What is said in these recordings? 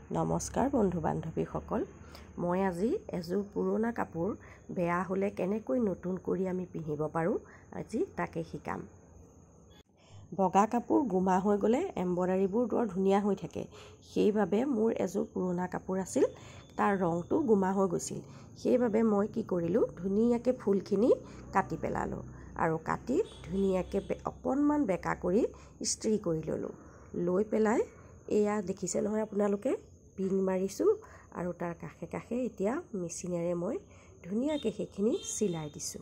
নমস্কাৰ বন্ধু বান্ধৱীসকল, মই আজি এযোৰ পুৰণা কাপোৰ বেয়া হ'লে কেনেকৈ নতুন কৰি আমি পিন্ধিব পাৰোঁ আজি তাকে শিকাম। বগা কাপোৰ গুমা হৈ গ'লে এম্ব্ৰইডাৰীবোৰ বৰ ধুনীয়া হৈ থাকে। সেইবাবে মোৰ এযোৰ পুৰণা কাপোৰ আছিল, তাৰ ৰংটো গুমা হৈ গৈছিল। সেইবাবে মই কি কৰিলোঁ, ধুনীয়াকৈ ফুলখিনি কাটি পেলালোঁ আৰু কাটি ধুনীয়াকৈ অকণমান বেকা কৰি ইস্ত্ৰি কৰি ল'লোঁ। লৈ পেলাই এয়া দেখিছে নহয় আপোনালোকে, পিন মাৰিছোঁ আৰু তাৰ কাষে কাষে এতিয়া মেচিনেৰে মই ধুনীয়াকৈ সেইখিনি চিলাই দিছোঁ।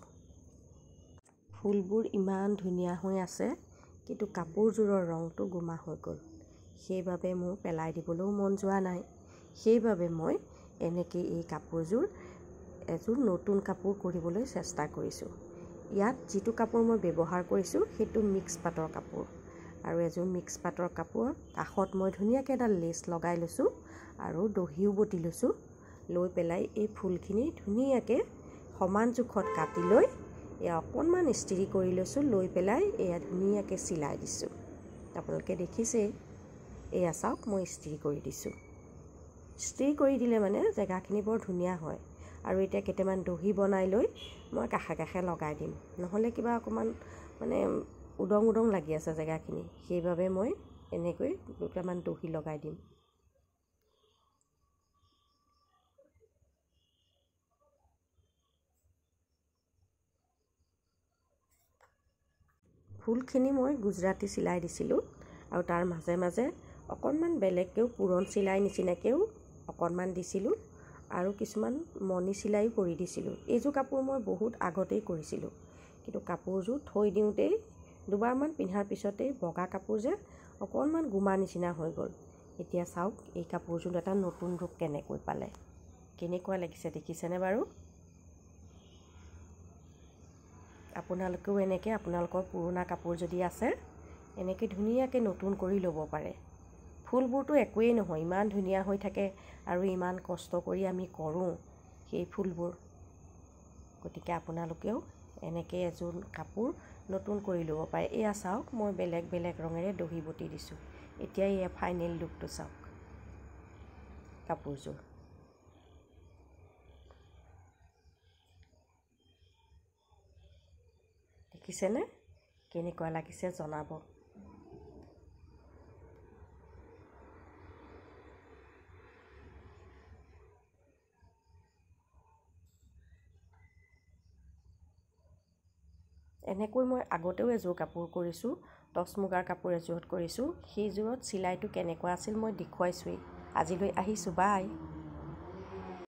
ফুলবোৰ ইমান ধুনীয়া হৈ আছে, কিন্তু কাপোৰযোৰৰ ৰংটো গোমা হৈ গ'ল। সেইবাবে মোৰ পেলাই দিবলৈও মন যোৱা নাই। সেইবাবে মই এনেকৈ এই কাপোৰযোৰ এযোৰ নতুন কাপোৰ কৰিবলৈ চেষ্টা কৰিছোঁ। ইয়াত যিটো কাপোৰ মই ব্যৱহাৰ কৰিছোঁ সেইটো মিক্স পাটৰ কাপোৰ, আৰু এযোৰ মিক্স পাটৰ কাপোৰৰ কাষত মই ধুনীয়াকৈ এডাল লেচ লগাই লৈছোঁ আৰু দহিও বটি লৈছোঁ। লৈ পেলাই এই ফুলখিনি ধুনীয়াকৈ সমান জোখত কাটি লৈ এয়া অকণমান ইস্ত্ৰি কৰি লৈছোঁ। লৈ পেলাই এয়া ধুনীয়াকৈ চিলাই দিছোঁ। আপোনালোকে দেখিছেই, এয়া চাওক মই ইস্ত্ৰি কৰি দিছোঁ। ইস্ত্ৰি কৰি দিলে মানে জেগাখিনি বৰ ধুনীয়া হয়। আৰু এতিয়া কেইটামান দহি বনাই লৈ মই কাষে কাষে লগাই দিম, নহ'লে কিবা অকণমান মানে উদং উদং লাগি আছে জেগাখিনি। সেইবাবে মই এনেকৈ দুটামান দহি লগাই দিম। ফুলখিনি মই গুজৰাটী চিলাই দিছিলোঁ, আৰু তাৰ মাজে মাজে অকণমান বেলেগকৈও পুৰণ চিলাই নিচিনাকৈও অকণমান দিছিলোঁ, আৰু কিছুমান মণি চিলাইও কৰি দিছিলোঁ। এইযোৰ কাপোৰ মই বহুত আগতেই কৰিছিলোঁ, কিন্তু কাপোৰযোৰ থৈ দিওঁতেই দুবাৰমান পিন্ধাৰ পিছতেই বগা কাপোৰ যে অকণমান গোমা নিচিনা হৈ গ'ল। এতিয়া চাওক এই কাপোৰযোৰ এটা নতুন ৰূপ কেনেকৈ পালে, কেনেকুৱা লাগিছে দেখিছেনে বাৰু? আপোনালোকেও এনেকৈ আপোনালোকৰ পুৰণা কাপোৰ যদি আছে এনেকৈ ধুনীয়াকৈ নতুন কৰি ল'ব পাৰে। ফুলবোৰতো একোৱেই নহয়, ইমান ধুনীয়া হৈ থাকে আৰু ইমান কষ্ট কৰি আমি কৰোঁ সেই ফুলবোৰ। গতিকে আপোনালোকেও এনেকৈ এযোৰ কাপোৰ নতুন কৰি ল'ব পাৰে। এয়া চাওক মই বেলেগ বেলেগ ৰঙেৰে দহি বটি দিছোঁ। এতিয়া এয়া ফাইনেল লুকটো চাওক কাপোৰযোৰ। দেখিছেনে কেনেকুৱা লাগিছে জনাব। এনেকৈ মই আগতেও এযোৰ কাপোৰ কৰিছোঁ, টচ মুগাৰ কাপোৰ এযোৰত কৰিছোঁ। সেইযোৰত চিলাইটো কেনেকুৱা আছিল মই দেখুৱাইছোৱেই। আজিলৈ আহিছোঁ, বাই।